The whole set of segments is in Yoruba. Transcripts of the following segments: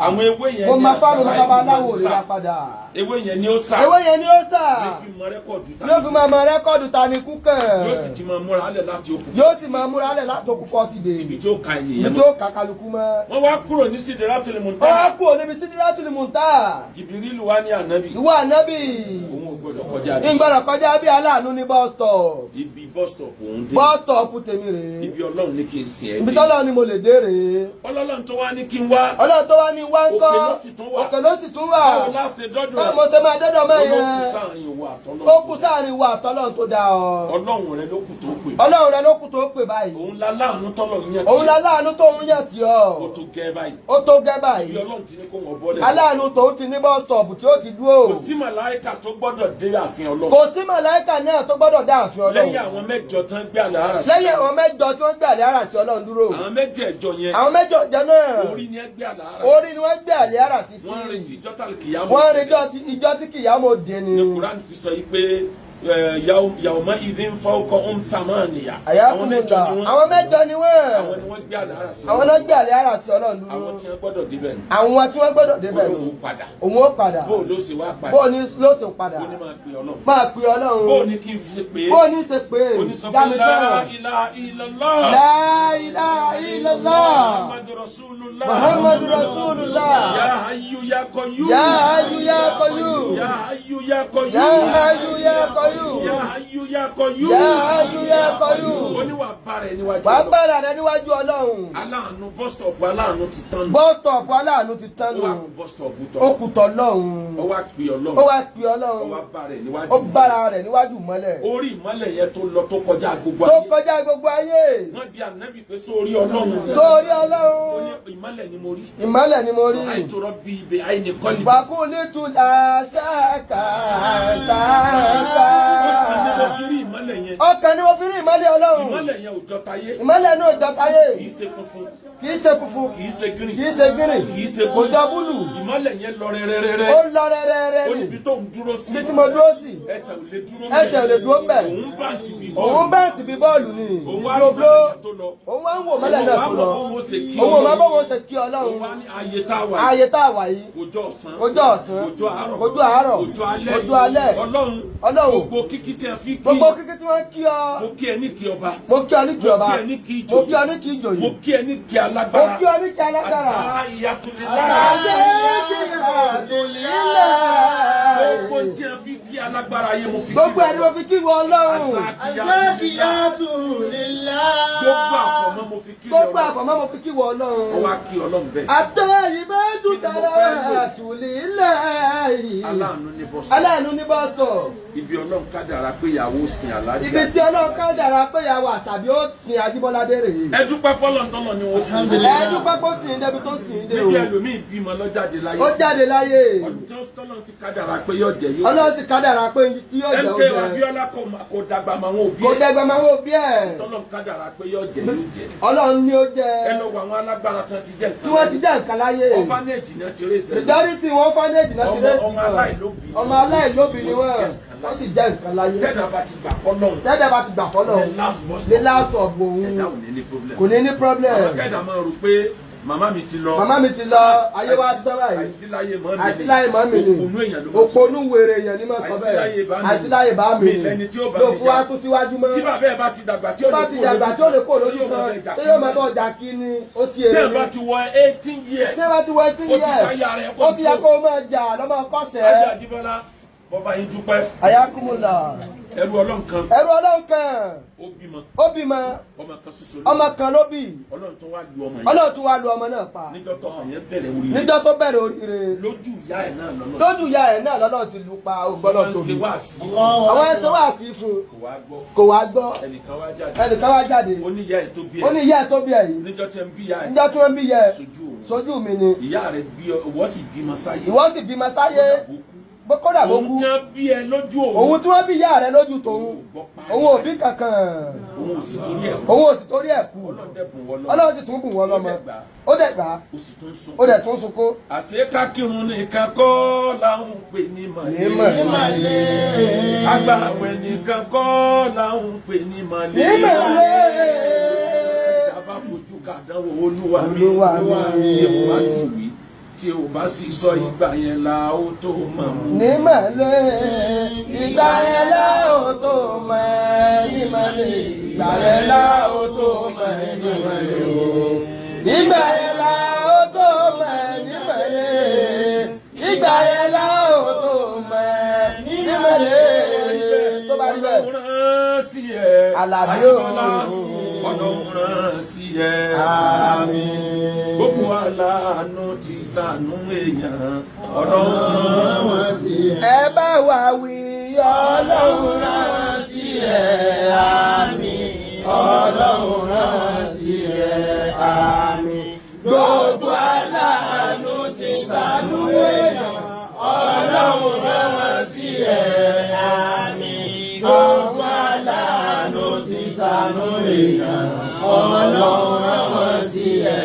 àwọn ewé yẹn mo máa fáwọn babaláwo rẹ̀ dá padà. ewé yẹn ni ó sà. ewé yẹn ni ó sà. yóò fi máa mọ rẹ́kọ̀dù ta ni kú kàn. yóò sì ti máa múra lẹ̀ láti okùn. yóò sì máa múra lẹ̀ láti okùn 40 days. ibi tí ó ka ènìyàn mọ́. ibi tí ó ka kálukú mọ́. wọ́n wá kúrò ní Sidratul Muntaha. wọ́n wá kúrò níbi Sidratul Muntaha. Jìbìrìlù wá ní ànábì. ìwọ ànábì. òun ò gbọdọ̀ kọjá bí. ìgbọdọ̀ kọjá bí aláàánú ní bus stop. ibi bus stop òun dé. bus stop tèmi rèé. ibi Ọlọ́run ní kí n sìn ẹ́ dé. ibi tọ́lọ́run ni mo lè dé rèé. Ọlọ́run tó wá ní kí n wá. Ọlọ́run tó wá ní wá ń kọ́. òkè ló sì tún wà. báwo la ṣe dọ́dọ̀ rẹ̀. báwo mo ṣe máa dọ́dọ̀ mọ́ yẹn. ó kù sáàrin ìwà àtọ́lọ́run tó dá ọ. Ọlọ́run rẹ ló kù tó pè. Ọlọ́run rẹ ló kù tó pè báyìí. òun la láàánú tọ́lọ̀ ń yàn tí. òun la láàánú tó ń yàn tí ọ. ó tó gẹ́ báyìí. ó tó gẹ́ báyìí. ibi Ọlọ́run ti ní kó wọ́n bọ́lẹ̀. aláàánú tòun ti ní bus stop tí ó ti dúró. kò sí màláìkà tó gbọ́dọ̀ dé ààfin Ọlọ́run. kò sí màláìkà náà tó gbọ́dọ̀ dé ààfin Ọlọ́run. lẹ́yìn àwọn mẹ́jọ tán gbé àlẹ́ ara sí. lẹ́yìn àwọn mẹ́jọ tí wọ́n gbé àlẹ́ ara sí Ọlọ́run dúró. àwọn mẹ́jẹ̀ẹ̀jọ yẹn. àwọn mẹ́jọ náà. orí ni ẹ gbé àlẹ́ ara sí. orí ni wọ́n gbé àlẹ́ ara sí sí. wọ́n retí ìjọ́tà kìyàmó. wọ́n retí ìjọ́ tí kìyàmó dé ni. ní Kùránì fi sọ yìí pé yàwùmá ìdí ń fa ọkọ̀ ń thamaniya. àwọn mẹ́jọ ni wọ́n. àwọn ni wọ́n gbé àlẹ́ ara sí. àwọn náà gbé àlẹ́ ara sí Ọlọ́run dúró. àwọn tí wọ́n gbọ́dọ̀ débẹ̀ ni. àwọn tí wọ́n gbọ́dọ̀ débẹ̀ ni. òun ó padà. bó ló ṣe wá padà. bó ní ló ṣe padà. bó ní máa pè Ọlọ́run. máa pè Ọlọ́run. bó ní kí n fi ṣe pé. bó ní ṣe pé. dámi sọ̀rọ̀. La ilaha illallah. La ilaha illallah. Muhammadu Rasulullah. Muhammadu Rasulullah. Ya hayyu ya qayyum. Ya hayyu ya qayyum. Ya hayyu ya qayyum. Ya hayyu ya qayyum. Ya hayyu ya qayyum. Ya hayyu ya qayyum. Ó ní wà bára ẹni wájú Ọlọ́run. wà bára rẹ níwájú Ọlọ́run. aláàánú bus stop aláàánú ti tán nù. bus stop aláàánú ti tán nù. ó wá kú bus stop tán. ó kù tọ́lọ́run. ó wá pè Ọlọ́run. ó wá pè Ọlọ́run. ó wá bára ẹ̀ níwájú. ó bára rẹ̀ níwájú mọ́lẹ̀. orí ìmọ́lẹ̀ yẹn tó lọ tó kọjá gbogbo ayé. tó kọjá gbogbo ayé. wọ́n di ànábì pé sórí Ọlọ́run. sórí Ọlọ́run. ó ní ìmọ́lẹ̀ ni mo rí. ìmọ́lẹ̀ ni mo rí. àìtúrọ̀ bí ibẹ̀ àìní kọ́lì. wàkúlì tún àṣàkà tààkà. ọkàn ni mo fi rí ìmọ́lẹ̀ Ọlọ́run. ìmọ́lẹ̀ yẹn ò jọ tayé. ìmọ́lẹ̀ náà jọ tayé. kì í ṣe funfun. kì í ṣe funfun. kì í ṣe green. kì í ṣe green. kì í ṣe kò jọ búlù. ìmọ́lẹ̀ yẹn lọ rẹ́rẹ́rẹ́rẹ́. ó lọ rẹ́rẹ́rẹ́. ó níbi tó ń dúró sí. ibi tí mo dúró sí. ẹsẹ̀ ò lè dúró mbẹ̀. ẹsẹ̀ ò lè dúró mbẹ̀. òun bá sì bí bọ́ọ̀lù. òun bá sì bí bọ́ọ̀lù ni. òun wá rí mọ́lẹ̀ tó lọ. òun wá ń wò mọ́lẹ̀ náà tó lọ. òun wá bọ́ wọn ṣe kí Ọlọ́run. òun wá ní ayé tá a wà yìí. ayé tá a wà yìí. ọjọ́ ọ̀sán. ọjọ́ ọ̀sán. ọjọ́ àárọ̀. ọjọ́ àárọ̀. ọjọ́ alẹ́. ọjọ́ alẹ́. Ọlọ́run gbogbo kíkí tí a fi kí. gbogbo kíkí tí wọ́n kí ọ. mo kí ẹ ní kí ọba. mo kí ọ ní kí ọba. mo kí ẹ ní kí ìjòyè. mo kí ọ ní kí ìjòyè. mo kí ẹ ní kí alágbára. mo kí ọ ní kí alágbára. gbogbo tí a fi kí alágbára yé mo fi kí. gbogbo ẹni mo fi kí wọ Ọlọ́run. Azakiyatu lillah. gbogbo àfọ̀mọ́ mo fi kí gbogbo àfọ̀mọ́ mo fi kí wọ Ọlọ́run. ó wá kí Ọlọ́run bẹ́ẹ̀. At-tayyibatu salawatu lillahi. aláàánú ní bọ́sọ̀. aláàánú ní bọ́sọ̀. ibi Ọlọ́run kádàrá pé ìyàwó sin alájà. ibi tí Ọlọ́run kádàrá pé ìyàwó Àṣàbí ó sin Ajíbọ́ládé rèé. ẹ dúpẹ́ fọ́lọ́ntọ́nà ni wọ́n sin. ẹ dúpẹ́ kó sin débi tó sin dé o. níbi ẹlòmíì bímọ lọ́jáde láyé. ó jáde láyé. Ọlọ́run sì kádàrá pé yóò jẹ yóò. Ọlọ́run sì kádàrá pé tí yóò jẹ ó jẹ. MK Abíọ́lá kò dàgbà máa wọn òbí ẹ̀. kò dàgbà máa wọn òbí ẹ̀. tọ́lọ́run kádàrá pé yóò jẹ yóò jẹ. Ọlọ́run ni ó jẹ. ẹ lọ wọ àwọn alágbára tán ti jẹ nǹkan. tí wọ́n ti jẹ nǹkan láyé. orphanage náà ti rèé sẹ́yìn. majority wọn orphanage náà ti rèé sí ọmọ aláìlóbi. ọmọ aláìlóbi ni wọ́n sì jẹ nǹkan láyé. tẹ́lẹ̀ bá ti gbà fọ́lọ́run. tẹ́lẹ̀ bá ti gbà fọ́lọ́run. ní last of òun kò ní ní problem. àwọn kẹ́dà máa rò pé màmá mi ti lọ. màmá mi ti lọ ayé wa tán báyìí. àìsíláyé mọ́ mi ni. àìsíláyé mọ́ mi ni. òpònú èèyàn ló máa sọ. òpònú wèrè èèyàn ni mo sọ bẹ́ẹ̀. àìsíláyé bá mi ni. lẹni tí ó bá ló mi fún wa sún síwájú mọ́. tí bàbá ẹ̀ bá ti dàgbà tí ó lè kó lójú kan ṣé yóò máa bọ̀ ọjà kí ni ó sì èrè. tí ẹ bá ti wọ 18 years. tí ẹ bá ti wọ 18 years. ó ti yẹ kó o máa jà lọ́mọ kọ́sẹ̀. ajá Àjíbọ́lá bọ́bá yín dúpẹ́. àyàkùmùlà. ẹrú Ọlọ́run kan. ẹrú Ọlọ́run kan. ó bímọ. ó bímọ. ọmọ kan ṣoṣo. ọmọ kan ló bí. Ọlọ́run tún wá lu ọmọ yẹn. Ọlọ́run tún wá lu ọmọ náà pa. níjọ́ tó ọmọ yẹn bẹ̀rẹ̀ oríire. níjọ́ tó bẹ̀rẹ̀ oríire. lójú ìyá ẹ̀ náà lọ́nà. lójú ìyá ẹ̀ náà lọ́nà ti lu pa ògbọ́nà tó bí. àwọn ẹsẹ̀ wá sí fún. kò wá gbọ́. ẹnìkan wá jáde. ó ní ìyá ẹ̀ tó bí ẹ̀. ó ní ìyá ẹ̀ tó bí ẹ̀ yìí. níjọ́ tí wọ́n bí ìyá ẹ̀. níjọ́ tí wọ́n bí ìyá ẹ̀. sojú mi ni. ìyá rẹ̀ bí ìwọ sì bímọ sáyé. ìwọ sì bímọ sáyé. kódà bó kú. òun tí wọ́n bí ẹ lójú òun. òun tí wọ́n bí ìyá rẹ̀ lójú tòun. òun ò bí kankan. òun ò sì torí ẹ̀ kú. òun ò sì torí ẹ̀ kú. Ọlọ́run sì tún bùn wọ́n lọ́mọ. ó dẹ̀ gbà. ó dẹ̀ tún sunkún. àṣekà kírun nìkan kọ́ làwọn ń pè ní màlẹ́. agbáwẹ̀ nìkan kọ́ làwọn ń pè ní màlẹ́. ìjàmbá fojú kàdánwò olúwa mi. tí mo bá sì wí tí o bá sì sọ ìgbà yẹn la ó tó mọ̀. nímọ̀lẹ́ ìgbà yẹn la ó tó mọ̀ nímọ̀lẹ́ ìgbà yẹn la ó tó mọ̀ nímọ̀lẹ́ ìgbà yẹn la ó tó mọ̀ nímọ̀lẹ́ ìgbà yẹn la ó tó mọ̀ nímọ̀lẹ́ tó bá rí bẹ́ẹ̀. Ọlọ́run sí ẹ Àlàbí Ọlọ́run rán sí ẹ àmín. Gbogbo aláàánú ti ṣàánú èèyàn Ọlọ́run rán sí ẹ. ẹ bá wa wí Ọlọ́run rán sí ẹ àmín. Ọlọ́run rán sí ẹ àmín. Gbogbo aláàánú ti ṣàánú èèyàn Ọlọ́run rán sí ẹ àmín. Gbogbo aláàánú ti ṣàánú èèyàn Ọlọ́run rán sí ẹ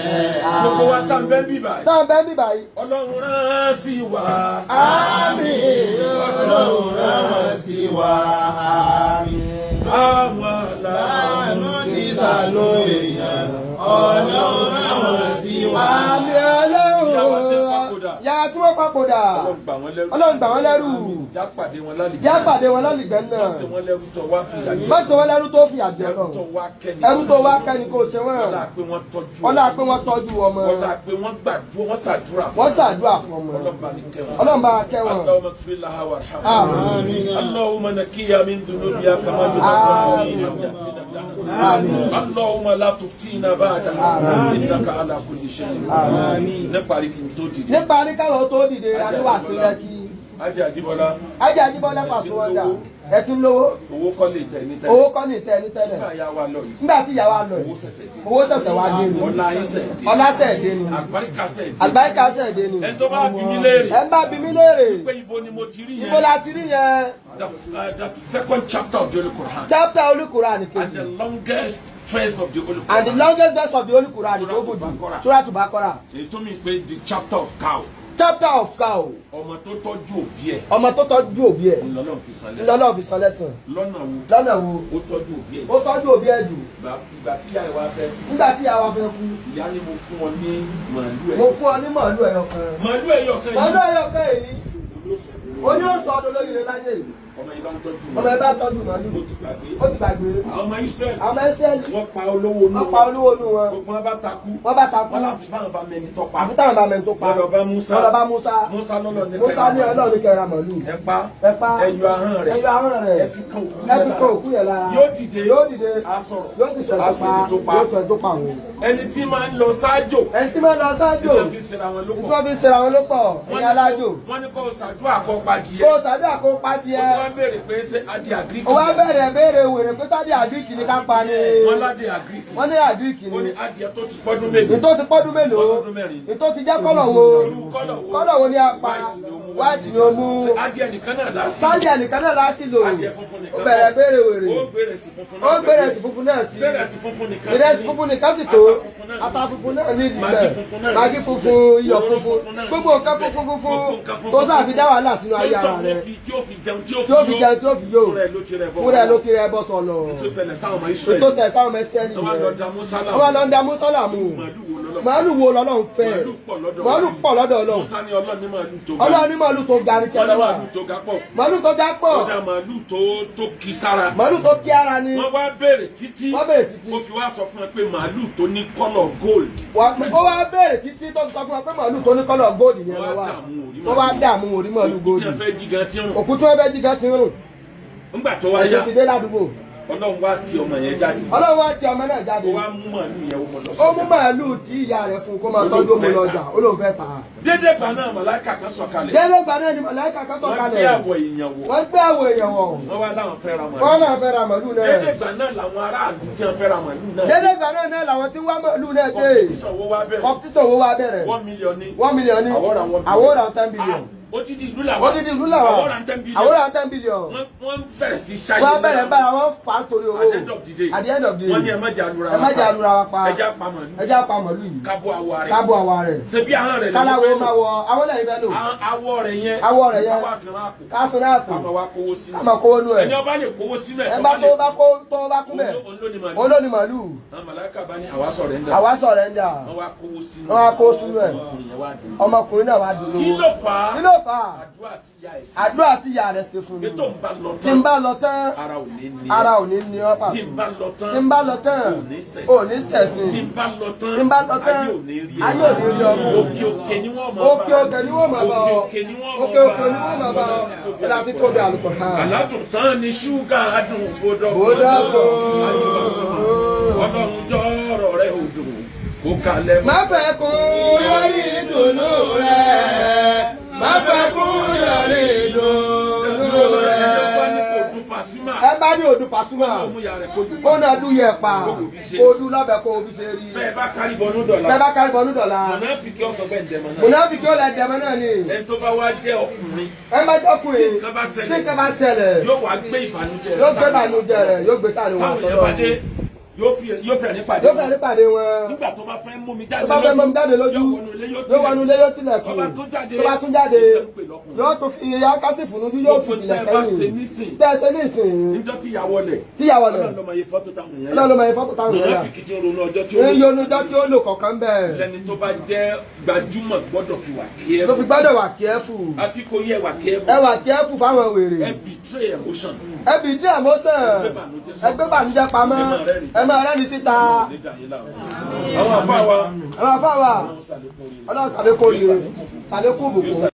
àmín. Gbogbo wa tá ń bẹ bí báyìí. tá ń bẹ bí báyìí. Ọlọ́run rán sí wa. Àmín. Ọlọ́run rán sí wa. Àmín. Àwọn aláàánú ti ṣàánú èèyàn Ọlọ́run rán sí wa. Àmín Ọlọ́run. Yàrá tí wọ́n papòdà. Ọlọ́run gbà wọ́n lẹ́rù. Já pàdé wọn lálìjẹ́. Já pàdé wọn lálìjẹ́ náà. Má ṣe wọ́n lẹ́rù tó wá fìyà jẹ. Má ṣe wọ́n lẹ́rù tó fìyà jẹ náà. Ẹrú tó wá kẹ́ni kò ṣe wọ́n. Ọlá pé wọ́n tọ́jú ọmọ. Ọlá pé wọ́n gbàdúrà wọ́n ṣàdúrà fún. Wọ́n ṣàdúrà fún ọmọ. Ọlọ́run bá kẹ́ wọn. Allahumma ighfir laha warhamha. Àmín. Allahumma nakkiha min dhunubiha kama yunqqa Allahumma la tuftina ba'daha innaka ala kulli shay'in qadir. Níparí kí n tó dìde. Níparí káwọn tó dìde adúwà sí lẹ́kì. Ajé Àjíbọ́lá. Ajé Àjíbọ́lá pàṣẹ wọn dà. Ẹ ti ń lówó. Owó kọ́ lè tẹ̀ ní tẹ́lẹ̀. Owó kọ́ ní tẹ́ ní tẹ́lẹ̀. Nígbà yà wá lọ yìí. Nígbà tí ìyá wa lọ yìí. Owó ṣẹ̀ṣẹ̀ wá dé ni. Ọlá yín ṣẹ̀ dé. Ọlá ṣẹ̀ dé ni. Àgbáríkà ṣẹ̀ dé. Àgbáríkà ṣẹ̀ dé ni. Ẹni tó bá bí mi léèrè. Ẹ bá bí mi léèrè. Pé ibo ni mo ti rí yẹn. Ibo la ti rí yẹn. The second chapter of the Holy Quran. Chapter Holy Quran kejì. And the longest verse of the Holy Quran. And the longest verse of the Holy Quran tó gùn jù. Surah Al-Baqarah. Èyí tó mi pé the chapter of cow. Chapter of cow. Ọmọ tó tọ́jú òbí ẹ̀. Ọmọ tó tọ́jú òbí ẹ̀. Lọ́nà fi san lẹ́san. Lọ́nà fi san lẹ́san. Lọ́nà wo. Lọ́nà wo. Ó tọ́jú òbí ẹ̀. Ó tọ́jú òbí ẹ̀ jù. Ìgbà tí ìyá wa fẹ́ sí. Nígbà tí ìyá wa fẹ́ kú. Ìyá ni mo fún ọ ní màálù ẹ̀. Mo fún ọ ní màálù ẹyọ kan. Màálù ẹyọ kan yìí. Màálù ẹyọ kan yìí. Oní ó sọ ọdún lórí rẹ láyé yìí. Ọmọ yìí bá ń tọ́jú. Ọmọ yìí bá ń tọ́jú màálù. Ó ti gbàgbé. Ó ti gbàgbé. Àwọn ọmọ Ísírẹ́lì. Àwọn ọmọ Ísírẹ́lì. Wọ́n pa olówó nù. Wọ́n pa olówó nù wọn. Gbogbo wọn bá takú. Wọ́n bá takú. Wọ́n láfi báwọn bá mẹni tọ́pa. Àfi táwọn bá mẹni tó pa. Wọ́n lọ bá Musa. Wọ́n lọ bá Musa. Musa lọ́lọ́ ní Musa ní Ọlọ́run kẹra màálù. Ẹ pa. Ẹ pa. Ẹ yọ ahọ́n rẹ̀. Ẹ yọ ahọ́n rẹ̀. Ẹ fi kan òkú Ẹ fi kan òkú yẹn lára. Yóò dìde. Yóò dìde. A sọ̀rọ̀. Yóò sì sọ ẹ̀ tó pa. Yóò sọ ẹ̀ tó pa òun. Ẹni tí máa ń lọ sáájò. Ẹni tí máa ń lọ sáájò. Ìjọba fi ṣera wọn ló pọ̀. Ìjọba fi ṣera wọn ló pọ̀. Ìyá alájò. Wọ́n ní kó ṣàdúrà kó pa díẹ̀. Kó ṣàdúrà kó pa díẹ̀. Ó ti wá béèrè pé ṣé adé àgíríkì. Ó wá bẹ̀rẹ̀ béèrè wèrè pé sáde àgíríkì ni ká pa ni. Wọ́n ládé àgíríkì. Wọ́n ní àgíríkì Ó ní ni. adìẹ tó ti pọ́dún mélòó. Ìtò ti pọ́dún mélòó. Ọdún mẹ́rin. Ìtò ti jẹ́ kọ́lọ̀ wo. Kọ́lọ̀ wo ni a pa. White ni o mú. Adìẹ nìkan náà lásì. Sáde ẹnìkan náà lásì lò. Adìẹ funfun nìkan. Ó bẹ̀rẹ̀ béèrè wèrè. Ó béèrè sí funfun náà. Ó béèrè sí funfun náà sí. Sẹ́rẹ̀sì funfun nìkan sí. Ìrẹsì funfun nìkan sì tó. Ata funfun náà ní ìdílé. Magi funfun, iyọ̀ funfun. Gbogbo nǹkan funfun funfun. Tó sáfi dá wàhálà sínú ayé ara rẹ̀. Tí ó fi jẹun tí ó Tí ó fi jẹun tí ó fi yó. Fúnra ẹ̀ ló ti rẹ̀ bọ́ sọ̀nà. Tó ṣẹlẹ̀ sáwọn ọmọ Tó Ísírẹ́lì. sẹ̀ sáwọn mẹ́sẹ́lì Wọ́n lọ da rẹ̀. Musa láàmú. Wọ́n lọ ń da Mùsọ́là mú. Màálù wo lọ́lọ́run fẹ́? Màálù pọ̀ lọ́dọ̀ Ọlọ́run. Musa ní Ọlọ́run ní màálù tó ga. Ọlọ́run ní màálù tó ga ní Wọ́n ní kẹlẹ́ wà. màálù tó ga pọ̀. Màálù tó ga pọ̀. Ó dá màálù tó kì sára. Màálù tó kí ara ni. Wọ́n wá béèrè títí. Wọ́n béèrè títí. Ó fi wá sọ fún ẹ pé màálù tó ní kọ́lọ̀ gold. Ó wá béèrè títí tó fi sọ fún wa pé màálù tó ní kọ́lọ̀ góòdì ni ẹ lọ wà. Wọ́n wá dààmú orí màálù Tí góòdì. wọ́n fẹ́ jí gan tí ń rùn. Òkú tí wọ́n fẹ́ jí gan ti ń rùn. Nígbà tó wá yá, Ẹ̀sìn ti dé ládùúgbò. Ọlọ́run wá ti ọmọ yẹn jáde. Ọlọ́run wá ti ọmọ náà jáde. Ó wá mú màálù yẹn wọ́n lọ Ó mú sọ́jà. màálù tí ìyá rẹ̀ fún kó máa tọ́jú ọmọ lọ́jà. Ó lóun fẹ́ tà á. Dédé gbà náà màláìkà kan sọ̀kalẹ̀. Délé gbà náà ni màláíkà kan Wọ́n sọ̀kalẹ̀. gbé àwọ̀ èèyàn wọ̀. Wọ́n gbé àwọ̀ èèyàn wọ̀. Wọ́n wá láwọn fẹ́ ra màálù. Wọ́n náà fẹ́ ra màálù náà. Dédé gbà náà làwọn aráàlú tí wọ́n fẹ́ ra màálù náà. Délé gbà náà làwọn tí wá màálù náà dé. Competition wo wá bẹ̀rẹ̀. Competition wo wá bẹ̀rẹ̀? 1 million ní. 1 million ní. Àwọ̀ ra 1 Àwọ̀ ra 10 billion. odidi ìlú làwọn àwòrán 10 billion wọ́n bẹ̀rẹ̀ sí ṣayé wọ́n bẹ̀rẹ̀ báyà wọ́n fà á torí owó at the end of the day wọ́n ní ẹ má jà lura wa pa ẹja pa màlúù yìí kábọ̀ àwa rẹ̀ ṣebí ahọ́n rẹ̀ káláwo máa wọ àwọn lẹ́yìn bẹ́ẹ̀ lò awọ rẹ̀ yẹn káfíńrà àpò àmọ́ wa kówó sínú àmọ́ kówó nù ẹ̀ ẹni ọba lè kówó sínú ẹ̀ tó bá kú bẹ̀ olóni màlúù màláíkà bá ní àwa sọ̀rẹ́ńdà wọ́n wá kówó sínú ẹ̀ ọmọkùnrin náà wá dúró kí ló fà á àdúrà tí ìyá rẹ̀ ṣe fún mi tí n bá lọ tán ara ò ní ní ọ́ pàṣẹ tí n bá lọ tán ò ní sẹ̀sìn tí n bá lọ tán ayé ò ní rí ọmọ òkè ni wọ́n máa bá ọ òkè ni wọ́n máa bá ọ ó láti tóbi àlùkò hàn. aládùn tán ni ṣúgà adùn bódà fún ọlọ́run jọ́rọ̀ rẹ̀ odò kó kalẹ̀ mọ́. má fẹ́ kún lórí ìdùnnú rẹ̀ má fẹ́ kún lórí ìdùnnú rẹ̀. ẹ bá ní odù Pasuma kó náà dún yẹ pa kó dún lọ́bẹ̀ kó obi ṣe rí. bẹ́ẹ̀ bá kárí bọ́nú dọ̀la. mùnáfíkì ọ̀sọ̀ bẹ́ẹ̀ dẹ̀mọ́ náà. mùnáfíkì ọ̀lẹ̀ dẹ̀mọ́ náà ni. ẹni tó bá wá jẹ́ ọkùnrin. ẹ má jẹ́ ọkùnrin tí nǹkan bá ṣẹlẹ̀ yóò wá gbé ìbànújẹ́ rẹ̀ yóò gbé sáà wọn àtọ́lọ́ yóò fẹ́ nípàdé wọn. nígbà tó bá fẹ́ mú mi jáde lójú yóò wọnú ilé yóò tilẹ̀kùn tó bá tún jáde yóò tó fi ìyá kásì fún ojú yóò fi ilẹ̀ sẹ́yìn tẹ́sẹ̀ ní ìsìn níjọ́ tíyàwó lẹ̀ ọlọ́run ló mọ iye fọ́tò táwọn yẹn yà iye onujọ́ tí ó lò kọ̀ọ̀kan bẹ́ẹ̀. lẹni tó bá jẹ́ gbajúmọ̀ gbọ́dọ̀ fi wà kíẹ́fù. ló fi gbọ́dọ̀ wà kíẹ́fù. àsìkò yẹ wà kíẹ́fù. ẹ wà kíẹ́fù fáwọn wèrè. ẹ betray emotion. ẹgbẹ́ bànújẹ́ pamọ́ ẹ máa rẹ́ni síta. àwọn àfáà wa ọlọ́run sàlékò rire sàlékò bùkún.